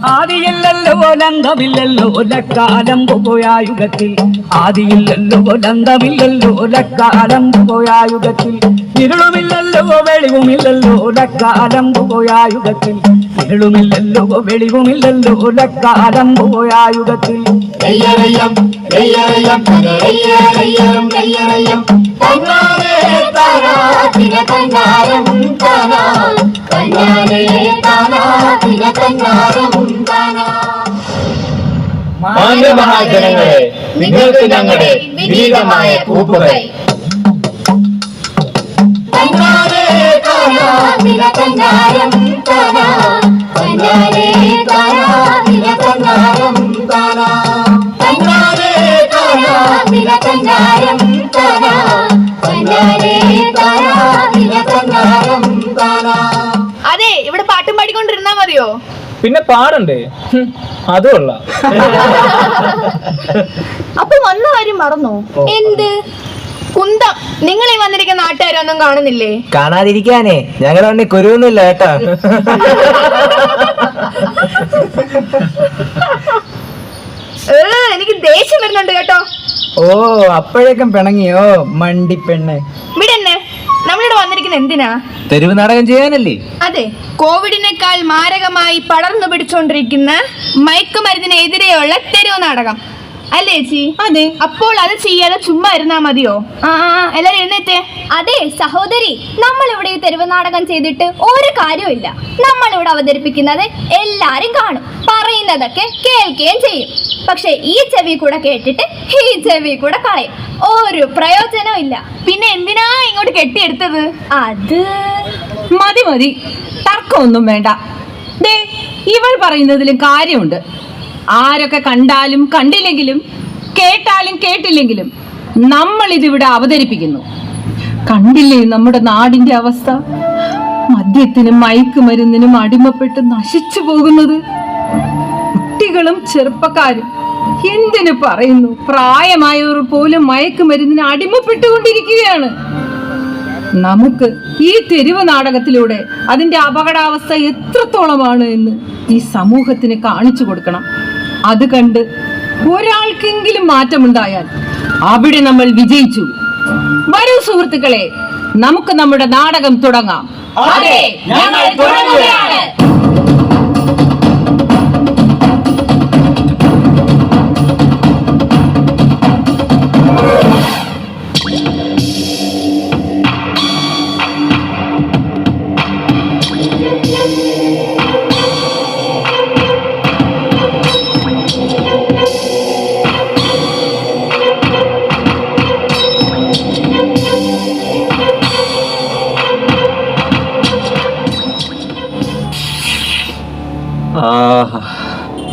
ആദിയില്ലല്ലോ ലംഘമില്ലല്ലോ ലക്കാലം പോയായുഗത്തിൽ ആദിയില്ലല്ലോ ലംഘമില്ലല്ലോ ലക്കാലം പോയായുഗത്തിൽ ഇരുളുമില്ലല്ലോ വെളിവുമില്ലല്ലോ ലക്കാലം പോയായുഗത്തിൽ ഇരുളുമില്ലല്ലോ വെളിവുമില്ലല്ലോ ലക്കാലം പോയായുഗത്തിൽ മാന്യമഹാജനങ്ങളെ, നിങ്ങൾക്ക് ഞങ്ങളുടെ വിനീതമായ കൂപ്പുകൈ. അതെ, ഇവിടെ പാട്ടും പാടിക്കൊണ്ടിരുന്നാ മതിയോ? പിന്നെ പാടണ്ടേ? അതുകൊള്ള. അപ്പൊ വന്ന കാര്യം മറന്നോ? എന്ത് കുന്തം? നിങ്ങൾ ഈ വന്നിരിക്കുന്ന നാട്ടുകാരൊന്നും കാണുന്നില്ലേ? കാണാതിരിക്കാനേ ഞങ്ങളുടെ വണ്ടി കുരുവൊന്നുമില്ല കേട്ടോ. എനിക്ക് ദേഷ്യം വരുന്നുണ്ട് കേട്ടോ. ഓ, അപ്പോഴേക്കും പിണങ്ങിയോ മണ്ടിപ്പെണ്ണെ? വിടെന്നെ, നമ്മളിവിടെ വന്നിരിക്കുന്ന എന്തിനാ? തെരുവ് നാടകം ചെയ്യാനല്ലേ? അതെ, കോവിഡിനേക്കാൾ മാരകമായി പടർന്നു പിടിച്ചോണ്ടിരിക്കുന്ന മയക്കുമരുന്നിനെതിരെയുള്ള തെരുവ് നാടകം അല്ലേ ചേച്ചി? അതെ. അപ്പോൾ അത് ചെയ്യാതെ ചുമ്മാ ഇരുന്നാ മതിയോ? എല്ലാരും എഴുന്നേറ്റേ. അതെ സഹോദരി, നമ്മളിവിടെ ഈ തെരുവ് നാടകം ചെയ്തിട്ട് ഒരു കാര്യമില്ല. നമ്മളിവിടെ അവതരിപ്പിക്കുന്നത് എല്ലാരും കാണും, പറയുന്നതൊക്കെ കേൾക്കുകയും ചെയ്യും. പക്ഷെ ഈ ചെവി കൂടെ കേട്ടിട്ട് ഈ ചെവി കൂടെ കളയും. ഒരു പ്രയോജനവും ഇല്ല. പിന്നെ എന്തിനാ ഇങ്ങോട്ട് കെട്ടിയെടുത്തത്? അത് മതി മതി, തർക്കമൊന്നും വേണ്ട. ദേ, ഇവൾ പറയുന്നതിലും കാര്യമുണ്ട്. ആരൊക്കെ കണ്ടാലും കണ്ടില്ലെങ്കിലും കേട്ടാലും കേട്ടില്ലെങ്കിലും നമ്മൾ ഇതിവിടെ അവതരിപ്പിക്കുന്നു. കണ്ടില്ലേ നമ്മുടെ നാടിന്റെ അവസ്ഥ? മദ്യത്തിനും മയക്കുമരുന്നിനും അടിമപ്പെട്ട് നശിച്ചു പോകുന്നത് കുട്ടികളും ചെറുപ്പക്കാരും. എന്തിനു പറയുന്നു, പ്രായമായവർ പോലും മയക്കുമരുന്നിന് അടിമപ്പെട്ടുകൊണ്ടിരിക്കുകയാണ്. നമുക്ക് ഈ തെരുവ് നാടകത്തിലൂടെ അതിന്റെ അപകടാവസ്ഥ എത്രത്തോളമാണ് എന്ന് ഈ സമൂഹത്തിന് കാണിച്ചു കൊടുക്കണം. അത് കണ്ട് ഒരാൾക്കെങ്കിലും മാറ്റമുണ്ടായാൽ അവിടെ നമ്മൾ വിജയിച്ചു. വരൂ സുഹൃത്തുക്കളെ, നമുക്ക് നമ്മുടെ നാടകം തുടങ്ങാം. അതെ, ഞങ്ങൾ തുടങ്ങുകയാണ്.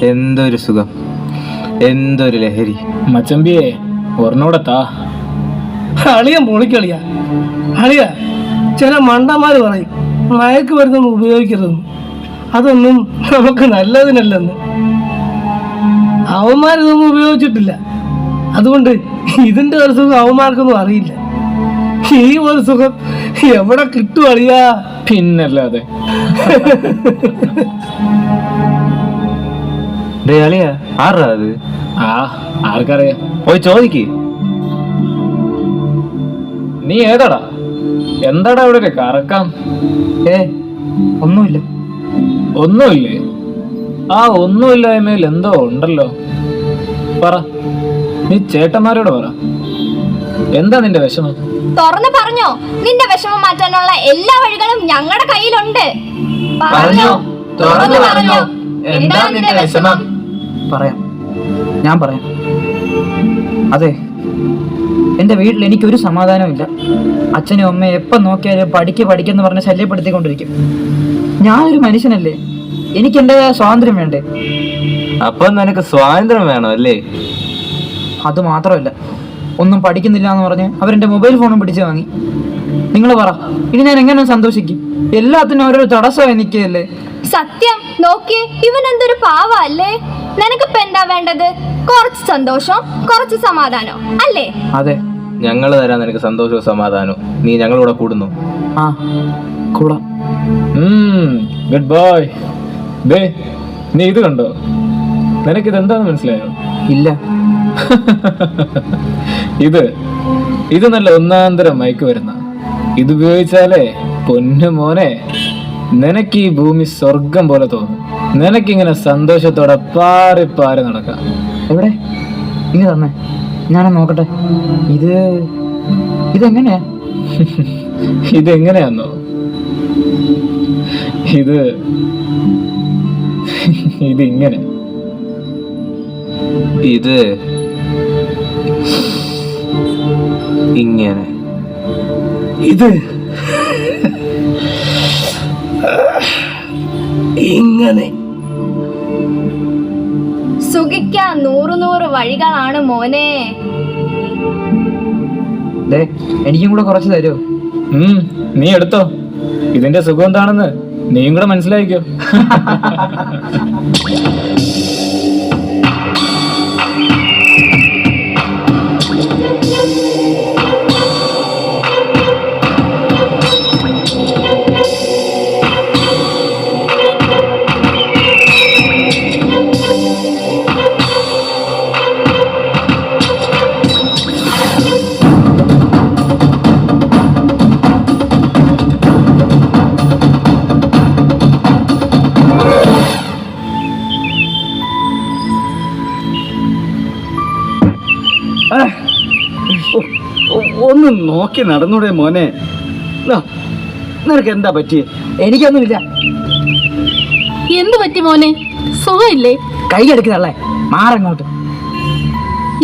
എന്തൊരു സുഖം, എന്തൊരു ലഹരി. മച്ചമ്പിയെ ഒരെണ്ണൂടെത്താ. അളിയൻ പൊളിക്കളിയാ. അളിയ, ചില മണ്ടന്മാര് പറയും മയക്ക് മരുന്നൊന്നും ഉപയോഗിക്കരുതെന്ന്. അതൊന്നും നമുക്ക് നല്ലതിനല്ലെന്ന്. അവന്മാരിതൊന്നും ഉപയോഗിച്ചിട്ടില്ല. അതുകൊണ്ട് ഇതിന്റെ ഒരു സുഖം അവന്മാർക്കൊന്നും അറിയില്ല. ഈ ഒരു സുഖം എവിടെ കിട്ടും അളിയാ? പിന്നല്ലാതെ. ആരാ അത്? ആർക്കറിയാം, പോയി ചോദിക്ക്. നീ ഏതാടാ? എന്താടാ ഇവിടെ കറക്കാം? ഒന്നുമില്ല. ഒന്നുമില്ലേ? ആ ഒന്നുമില്ലായ്മയിൽ എന്തോ ഉണ്ടല്ലോ. പറ, നീ ചേട്ടന്മാരോട് പറ, എന്താ നിന്റെ വിഷമം? തുറന്നു പറഞ്ഞോ, നിന്റെ വിഷമം മാറ്റാനുള്ള എല്ലാ വഴികളും ഞങ്ങളുടെ കയ്യിലുണ്ട്. പറഞ്ഞോ, തുറന്നു പറഞ്ഞോ, എന്താ നിന്റെ വിഷമം? പറയാം, ഞാൻ പറയാം. അതെ, എൻ്റെ വീട്ടിൽ എനിക്കൊരു സമാധാനമില്ല. അച്ഛനും അമ്മയും എപ്പം നോക്കിയാലും പഠിക്കെന്ന് പറഞ്ഞ് ശല്യപ്പെടുത്തിക്കൊണ്ടിരിക്കും. ഞാനൊരു മനുഷ്യനല്ലേ, എനിക്ക് എൻ്റെതായ സ്വാതന്ത്ര്യം വേണ്ടേ? അപ്പൊ നിനക്ക് സ്വാതന്ത്ര്യം വേണം അല്ലേ? അത് മാത്രമല്ല, ഒന്നും പഠിക്കുന്നില്ല എന്ന് പറഞ്ഞ് അവരെൻ്റെ മൊബൈൽ ഫോണും പിടിച്ചു വാങ്ങി. നിങ്ങൾ പറ, ഇനി ഞാൻ എങ്ങനെ സന്തോഷിക്കും? എല്ലാത്തിനും ഓരോ തടസ്സമായി നിൽക്കുകയല്ലേ. സത്യം നോക്കിയേ, ഇവൻ എന്തൊരു പാവ അല്ലേ? നിനക്കിപ്പോ എന്താ വേണ്ടത്? കുറച്ച് സന്തോഷം, കുറച്ച് സമാധാനം അല്ലേ? അതെ, ഞങ്ങൾ തരാൻ നിനക്ക് സന്തോഷവും സമാധാനവും. നീ ഞങ്ങളൂടെ കൂടുന്നു. ആ കൂടാം. Good boy. ദേ നീ ഇത് കണ്ടോ? നിനക്കിത് എന്താന്ന് മനസ്സിലായോ? ഇല്ല. ഇത് നല്ല ഒന്നാന്തരം മയക്ക് വരുന്ന. ഇത് ഉപയോഗിച്ചാലേ പൊന്നു മോനെ നിനക്ക് ഈ ഭൂമി സ്വർഗം പോലെ തോന്നും. നിനക്കിങ്ങനെ സന്തോഷത്തോടെ പാറി പാറി നടക്കാം. എവിടെ ഇങ്ങ് തന്നെ ഞാനൊന്ന് നോക്കട്ടെ. ഇതെങ്ങനെയാ? ഇതെങ്ങനെയാന്നോ? ഇതിങ്ങനെ. ഇത് ഇങ്ങനെ. ഇത് ഇങ്ങനെ. സുഖിക്കാൻ 100 വഴികളാണ് മോനെ. എനിക്കും കൂടെ കുറച്ച് തരുമോ? നീ എടുത്തോ. ഇതിന്റെ സുഖം എന്താണെന്ന് നീയും കൂടെ മനസ്സിലായിക്കോ. ഒന്ന് നോക്കി നടന്നൂടെ മോനെ? നിനക്ക് എന്താ പറ്റി? എനിക്കൊന്നുമില്ല. എന്തു പറ്റി മോനെ? സുഖമില്ലേ? കൈ എടുക്കുന്നല്ലേ, മാറങ്ങോട്ട്.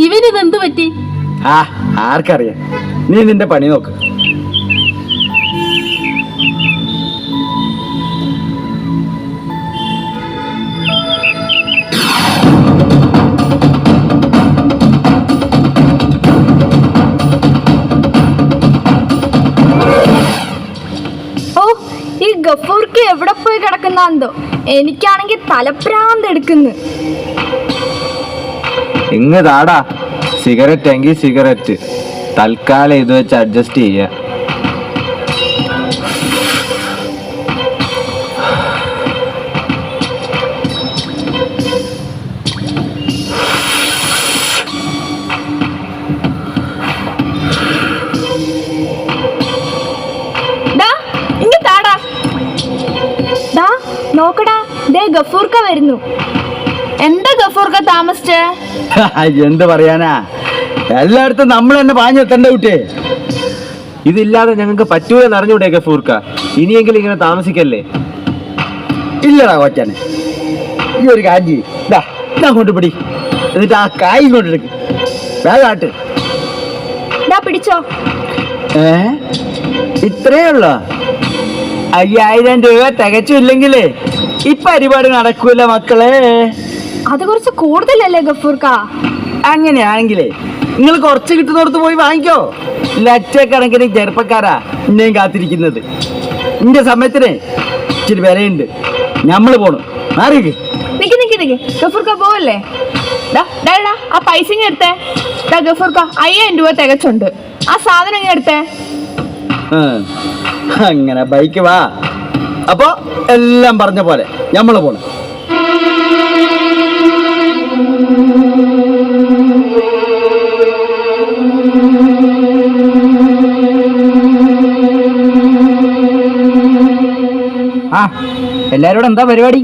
ഇവനിതെന്തു പറ്റി? ആർക്കറിയാം. നീ നിന്റെ പണി നോക്ക്. ഗഫൂർക്ക് എവിടെ പോയി കിടക്കുന്നെന്തോ. എനിക്കാണെങ്കിൽ തലപ്രാന്ത് എടുക്കുന്നു. ഇങ്ങ് താടാ. സിഗരറ്റ് എങ്കിൽ സിഗരറ്റ്. തൽക്കാലം ഇത് വെച്ച് അഡ്ജസ്റ്റ് ചെയ്യാ. നോക്കടാ, ദേ ഗഫൂർക്ക വരുന്നു. എന്താ ഗഫൂർക്ക താമസിച്ചേ? എന്ത് പറയാനാ, എല്ലായിടത്തും നമ്മൾ തന്നെ പാഞ്ഞെത്തണ്ട കുട്ടിയെ. ഇതില്ലാതെ ഞങ്ങൾക്ക് പറ്റൂലെന്ന് അറിഞ്ഞൂടെ ഗഫൂർക്ക? ഇനിയെങ്കിലും ഇങ്ങനെ താമസിക്കല്ലേ. ഇല്ലടാ കൊച്ചാനെ, ഈ ഒരു കാഞ്ചി കൊണ്ട് പിടി, എന്നിട്ട് ആ കായ് കൊണ്ടെടുക്ക്. വേഗാട്ട്. പിടിച്ചോ. ഇത്രയേ ഉള്ളോ? 5000 രൂപ തികച്ചില്ലെങ്കിലേ ഈ പരിപാടി നടക്കൂല മക്കളെ. അത് കുറച്ച് കൂടുതലല്ലേ ഗഫൂർക്ക? അങ്ങനെയാണെങ്കിലേ നിങ്ങൾ കുറച്ച് കിട്ടുന്നിടത്ത് പോയി വാങ്ങിക്കോ. ലക്ഷക്കണക്കിന് ചെറുപ്പക്കാരാ എന്നെയും കാത്തിരിക്കുന്നത്. എന്റെ സമയത്തിന് ഇച്ചിരി വിലയുണ്ട്. ഞമ്മള് പോണം. മാറിക്ക്. നിക്ക് ഗഫൂർക്ക പോവല്ലേ? ആ പൈസ ഇങ്ങ് എടുത്തേ. ഗഫൂർക്ക 5000 രൂപ തികച്ചുണ്ട്. ആ സാധനം ഇങ്ങ് എടുത്തേ. അങ്ങനെ ബൈക്ക് വാ. അപ്പൊ എല്ലാം പറഞ്ഞ പോലെ ഞമ്മള് പോണം. എല്ലാരോടും എന്താ പരിപാടി?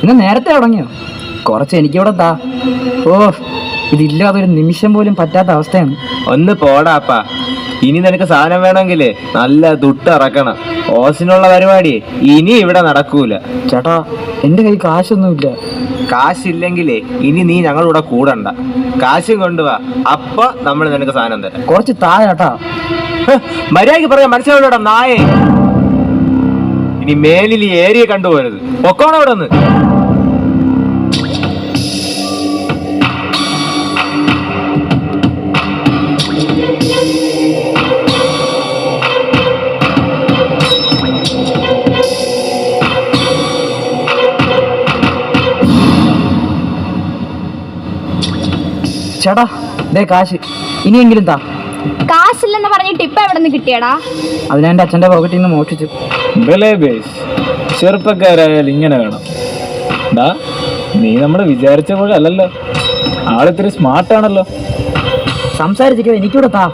ഇന്ന് നേരത്തെ തുടങ്ങിയോ? കുറച്ച് എനിക്കിവിടെ താ. ഇതില്ലാതെ ഒരു നിമിഷം പോലും പറ്റാത്ത അവസ്ഥയാണ്. ഒന്ന് പോടാപ്പാ. ഇനി നിനക്ക് സാധനം വേണമെങ്കിലേ നല്ല ദുട്ട് ഇറക്കണം. ഓസിനുള്ള പരിപാടി ഇനി ഇവിടെ നടക്കൂല. ചേട്ടാ, എന്റെ കൈ കാശൊന്നുമില്ല. കാശില്ലെങ്കിലേ ഇനി നീ ഞങ്ങളുടെ കൂടണ്ട. കാശും കൊണ്ടുവാ. അപ്പൊ നമ്മൾ നിനക്ക് സാധനം തരാം. കുറച്ച് താ ചേട്ടാ. മര്യാദക്ക് പറയാൻ മനസ്സിലാവില്ലടാ നായേ. ഇനി മേലിൽ ഈ ഏരിയ കണ്ടുപോരുത്. പൊക്കോണം ഇവിടെ ഒന്ന്. ചേട്ടാ, ദേ കാശ്. ഇനിയെങ്കിലും താ. കാശില്ലെന്ന് പറഞ്ഞിട്ട് ഇപ്പൊ എവിടെ നിന്ന് കിട്ടിയടാ? അതിനെ എൻ്റെ അച്ഛൻ്റെ പോക്കറ്റിൽ നിന്ന് മോഷിച്ചു. ബേസ് ചെറുപ്പക്കാരായാൽ ഇങ്ങനെ വേണം. ഡാ, നീ നമ്മൾ വിചാരിച്ച പോലെ അല്ലല്ലോ, ആളിത്തിരി സ്മാർട്ടാണല്ലോ. സംസാരിച്ചിരിക്കുക എനിക്കൂടെ താ.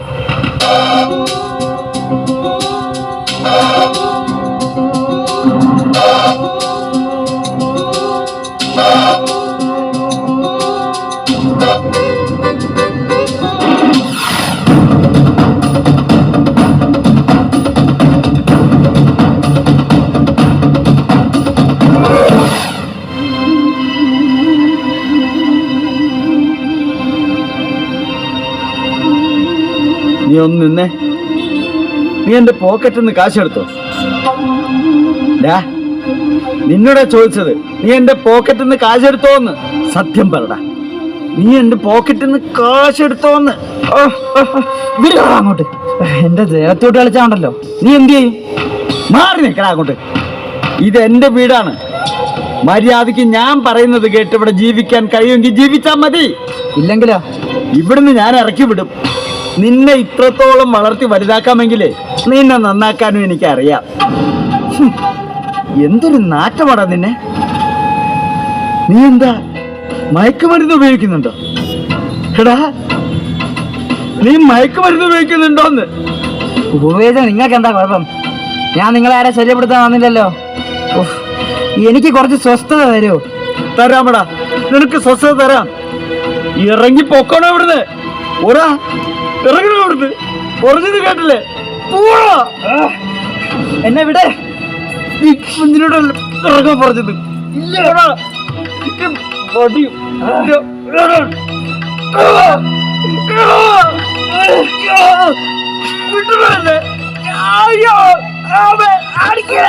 നീ ഒന്ന് നിന്നേ. നീ എന്റെ പോക്കറ്റിൽ നിന്ന് കാശെടുത്തോ? നിന്നോടാ ചോദിച്ചത്, നീ എന്റെ പോക്കറ്റിൽ നിന്ന് കാശെടുത്തോന്ന്. സത്യം പറടാ, നീ എന്റെ പോക്കറ്റിൽ നിന്ന് കാശെടുത്തോന്ന്. അങ്ങോട്ട് എന്റെ ദേഹത്തോട്ട് കളിച്ചാണ്ടല്ലോ. നീ എന്ത് ചെയ്യും? മാറി നിൽക്കടാ അങ്ങോട്ട്. ഇത് എന്റെ വീടാണ്. മര്യാദയ്ക്ക് ഞാൻ പറയുന്നത് കേട്ട് ഇവിടെ ജീവിക്കാൻ കഴിയുമെങ്കിൽ ജീവിച്ചാ മതി. ഇല്ലെങ്കിലോ ഇവിടുന്ന് ഞാൻ ഇറക്കി വിടും. നിന്നെ ഇത്രത്തോളം വളർത്തി വലുതാക്കാമെങ്കിലേ നിന്നെ നന്നാക്കാനും എനിക്കറിയാം. എന്തൊരു നാറ്റമാടാ നിന്നെ. നീ എന്താ മയക്കുമരുന്ന് ഉപയോഗിക്കുന്നുണ്ടോ? എടാ, നീ മയക്കുമരുന്ന് ഉപയോഗിക്കുന്നുണ്ടോന്ന്? ഉപയോഗിച്ച നിങ്ങൾക്ക് എന്താ കുഴപ്പം? ഞാൻ നിങ്ങളെ ആരെ ശല്യപ്പെടുത്താൻ വന്നില്ലല്ലോ. എനിക്ക് കുറച്ച് സ്വസ്ഥത തരുമോ? തരാമടാ, നിനക്ക് സ്വസ്ഥത തരാം. ഇറങ്ങി പൊക്കോണോ ഇവിടുന്ന്. ഓടാ, ഇറങ്ങണോ ഇവിടുന്ന്. പറഞ്ഞത് കേട്ടില്ലേ? പോടാ. എന്നെ വിടെ. നിന്നോടല്ല ഇറങ്ങാൻ പറഞ്ഞത്. വിട്ടല്ലേ? അയ്യോ, അടിക്കണ.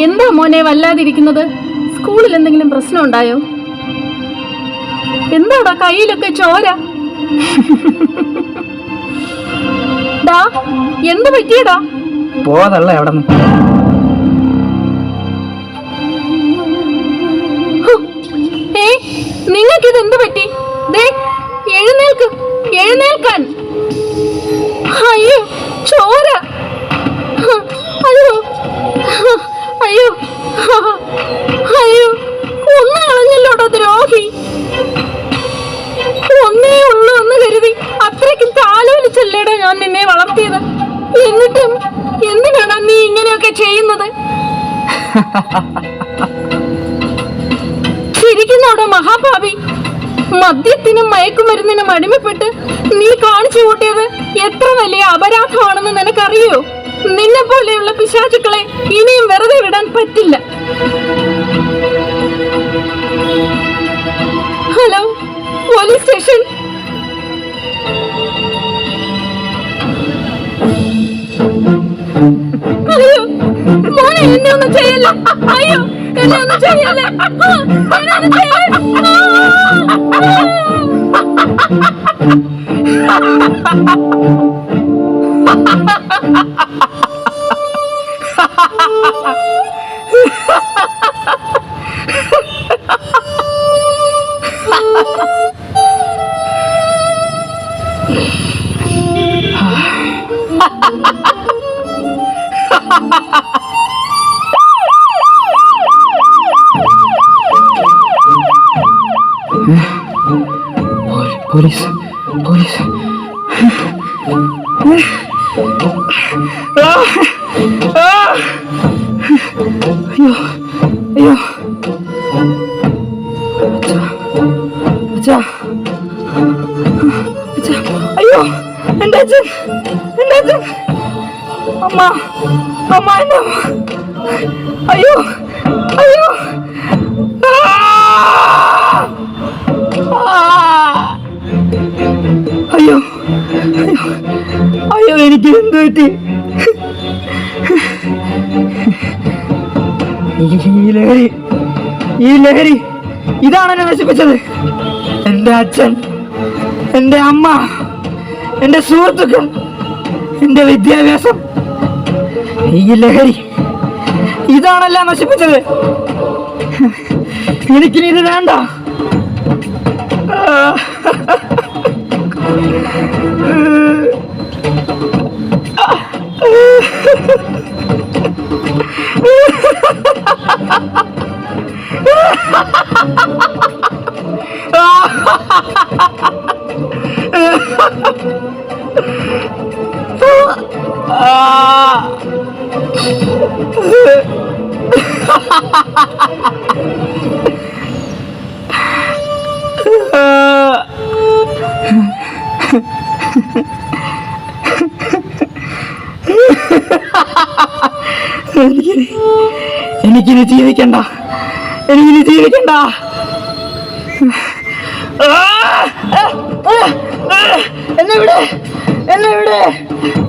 എന്താ മോനെ വല്ലാതിരിക്കുന്നത്? സ്കൂളിൽ എന്തെങ്കിലും പ്രശ്നം ഉണ്ടായോ? എന്താടാ കയ്യിലൊക്കെ ചോര? ഡാ, എന്ത് പറ്റിയടാ? പോതള്ള എവിടെ നിന്ന്? നിങ്ങൾക്കിത് എന്ത് പറ്റി? എഴുന്നേൽക്ക്, എഴുന്നേൽക്കാൻ. അയ്യോ, ചോര. അയ്യോ, അയ്യോ, അയ്യോ, കൊന്നു കളഞ്ഞല്ലോടോ ദ്രോഹി. ഒന്നേ ഉള്ളൂ എന്ന് കരുതി അത്രയ്ക്കും താലോലിച്ചല്ലേടാ ഞാൻ നിന്നെ വളർത്തിയത്. എന്നിട്ടും എന്തിനാണ് നീ ഇങ്ങനെയൊക്കെ ചെയ്യുന്നത്? ചിരിക്കുന്നോടോ മഹാഭാവി. മദ്യത്തിനും മയക്കുമരുന്നിനും അടിമപ്പെട്ട് നീ കാണിച്ചു കൂട്ടിയത് എത്ര വലിയ അപരാധമാണെന്ന് നിനക്കറിയോ? നിന്നെ പോലെയുള്ള പിശാചുക്കളെ ഇനിയും വെറുതെ വിടാൻ പറ്റില്ല. Hello, police station. അയ്യോ മോനെ, എന്നെ ഒന്നും ചെയ്യല്ല. അയ്യോ, എന്നെ ഒന്നും ചെയ്യല്ലേ. എന്നെ ഒന്നും ചെയ്യല്ലേ. Police, police. അയ്യോ, അയ്യോ, അച്ഛാ, അച്ഛാ, അയ്യോ, എൻ്റെ അച്ഛൻ, എൻ്റെ അച്ഛൻ. അമ്മ, അമ്മ, എൻ്റെ അമ്മ. അയ്യോ, അയ്യോ. പറ്റി? ഈ ലഹരി ഇതാണ് എന്നെ നശിപ്പിച്ചത്. എന്റെ അച്ഛൻ, എന്റെ അമ്മ, എന്റെ സുഹൃത്തുക്കൾ, എന്റെ വിദ്യാഭ്യാസം, ഈ ലഹരി ഇതാണെല്ലാം നശിപ്പിച്ചത്. എനിക്കിനി ഇത് വേണ്ട. എനിക്കിനി ജീവിക്കണ്ട, എനിക്കിനി ജീവിക്കണ്ട. എന്നെ വിടെ, എന്നെ വിടെ.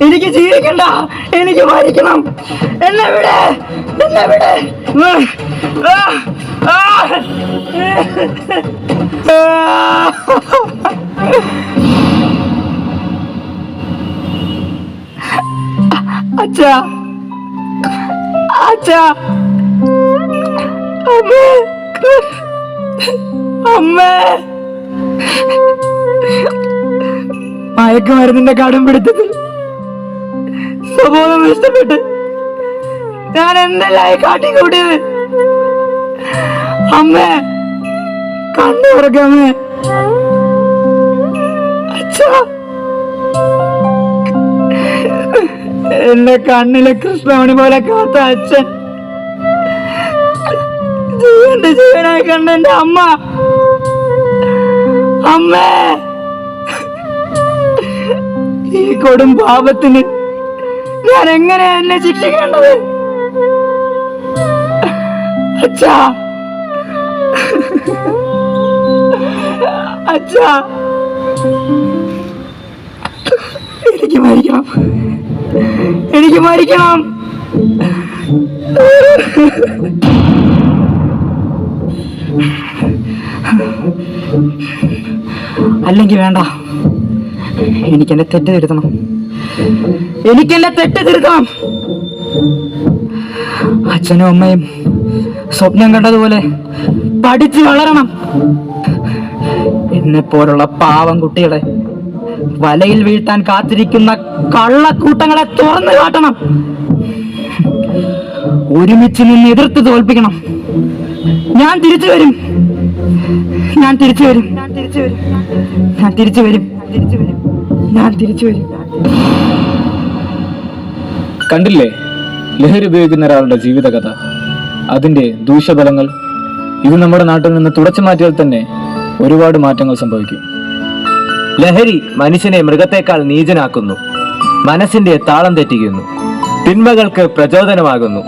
എനിക്ക് ജീവിക്കണ്ട, എനിക്ക് മരിക്കണം. എന്നെ വിടെ, എന്നെ വിടെ. അച്ഛാ, അച്ഛാ, അമ്മേ, അമ്മേ. മയക്കുമരുന്നിന്റെ കടം പിടുത്തത്തിൽ സ്വബോധം നഷ്ടപ്പെട്ട് ഞാൻ എന്തെല്ലാം കാട്ടിക്കൂട്ടിയത്. അമ്മേ, കണ്ണു തുറക്കമ്മേ. അച്ഛാ, എന്റെ കണ്ണിലെ കൃഷ്ണമണി പോലെ കാത്ത അച്ഛൻ, ജീവന്റെ ജീവനായി കണ്ട എന്റെ അമ്മ, അമ്മേ. ഈ കൊടും പാപത്തിന് ഞാൻ എങ്ങനെയാ എന്നെ ശിക്ഷിക്കേണ്ടത്? അച്ഛാ, അച്ഛാ, എനിക്ക് മരിക്കണം, എനിക്ക് മരിക്കണം. അല്ലെങ്കിൽ വേണ്ട, എനിക്കെന്റെ തെറ്റ് തിരുത്തണം, എനിക്കെന്റെ തെറ്റ് തിരുത്തണം. അച്ഛനും അമ്മയും സ്വപ്നം കണ്ടതുപോലെ പഠിച്ചു വളരണം. എന്നെ പോലുള്ള പാവം കുട്ടികളെ വലയിൽ വീഴ്ത്താൻ കാത്തിരിക്കുന്ന കള്ളക്കൂട്ടങ്ങളെ തുറന്നു കാട്ടണം. ഒരുമിച്ച് നിന്ന് എതിർത്ത് തോൽപ്പിക്കണം. ഞാൻ തിരിച്ചു വരും, ഞാൻ തിരിച്ചു വരും, ഞാൻ തിരിച്ചു വരും, ഞാൻ തിരിച്ചു വരും, ഞാൻ തിരിച്ചു വരും. കണ്ടില്ലേ ലഹരി ഉപയോഗിക്കുന്ന ഒരാളുടെ ജീവിതകഥ, അതിന്റെ ദൂഷ്യഫലങ്ങൾ. ഇത് നമ്മുടെ നാട്ടിൽ നിന്ന് തുടച്ചു മാറ്റിയാൽ തന്നെ ഒരുപാട് മാറ്റങ്ങൾ സംഭവിക്കും. ലഹരി മനുഷ്യനെ മൃഗത്തെക്കാൾ നീചനാക്കുന്നു, മനസ്സിന്റെ താളം തെറ്റിക്കുന്നു, തിന്മകൾക്ക് പ്രചോദനമാകുന്നു.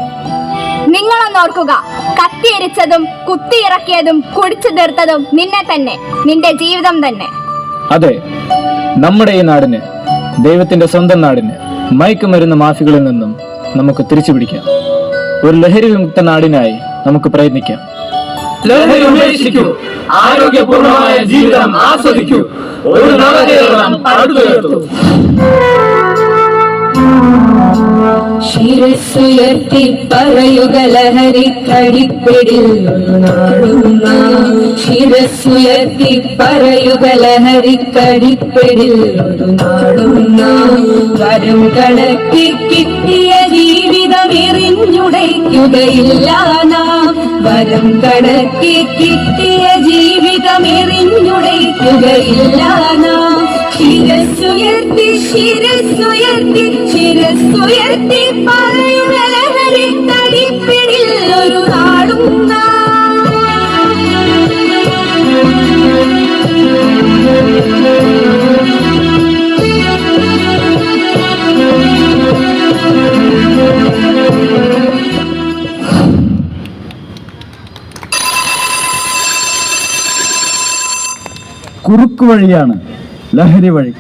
നിങ്ങളൊന്നോർക്കുക, കത്തിയെരിച്ചതും കുത്തിയിറക്കിയതും കുടിച്ചു തീർത്തതും നിന്നെ തന്നെ, നിന്റെ ജീവിതം തന്നെ. അതെ, നമ്മുടെ ഈ നാടിന്, ദൈവത്തിന്റെ സ്വന്തം നാടിന് മയക്കുമരുന്ന് മാഫികളിൽ നിന്നും നമുക്ക് തിരിച്ചു പിടിക്കാം. ഒരു ലഹരി വിമുക്ത നാടിനായി നമുക്ക് പ്രയത്നിക്കാം. ലഹരി ഉപേക്ഷിക്കൂ, ആരോഗ്യപൂർണമായ ജീവിതം ആസ്വദിക്കൂ. ഒരു നവകേരളം പടുത്തുയർത്തൂ. ശിരസ്സുയർത്തി പറയുക ലഹരി കടിപ്പിടിൽ ഒരു നാടും നാം. ശിരസ്സുയർത്തി പറയുക ലഹരി കടിപ്പിടിൽ ഒരു നാടും നാം. വരും കണക്കി കിട്ടിയ ജീവിതം എറിഞ്ഞുടയ്ക്കുകയില്ല നാം. വരും കണക്കി കിട്ടിയ ജീവിതം എറിഞ്ഞുടയ്ക്കുകയില്ല നാം. ശിരസ്സുയർത്തി, ശിരസ്സുയർത്തി, ശിരസ്സുയർത്തി പറയുക ലഹരി കടിപ്പിടിൽ ഒരു നാടും നാം. കുറുക്കു വഴിയാണ് ലഹരി വഴി.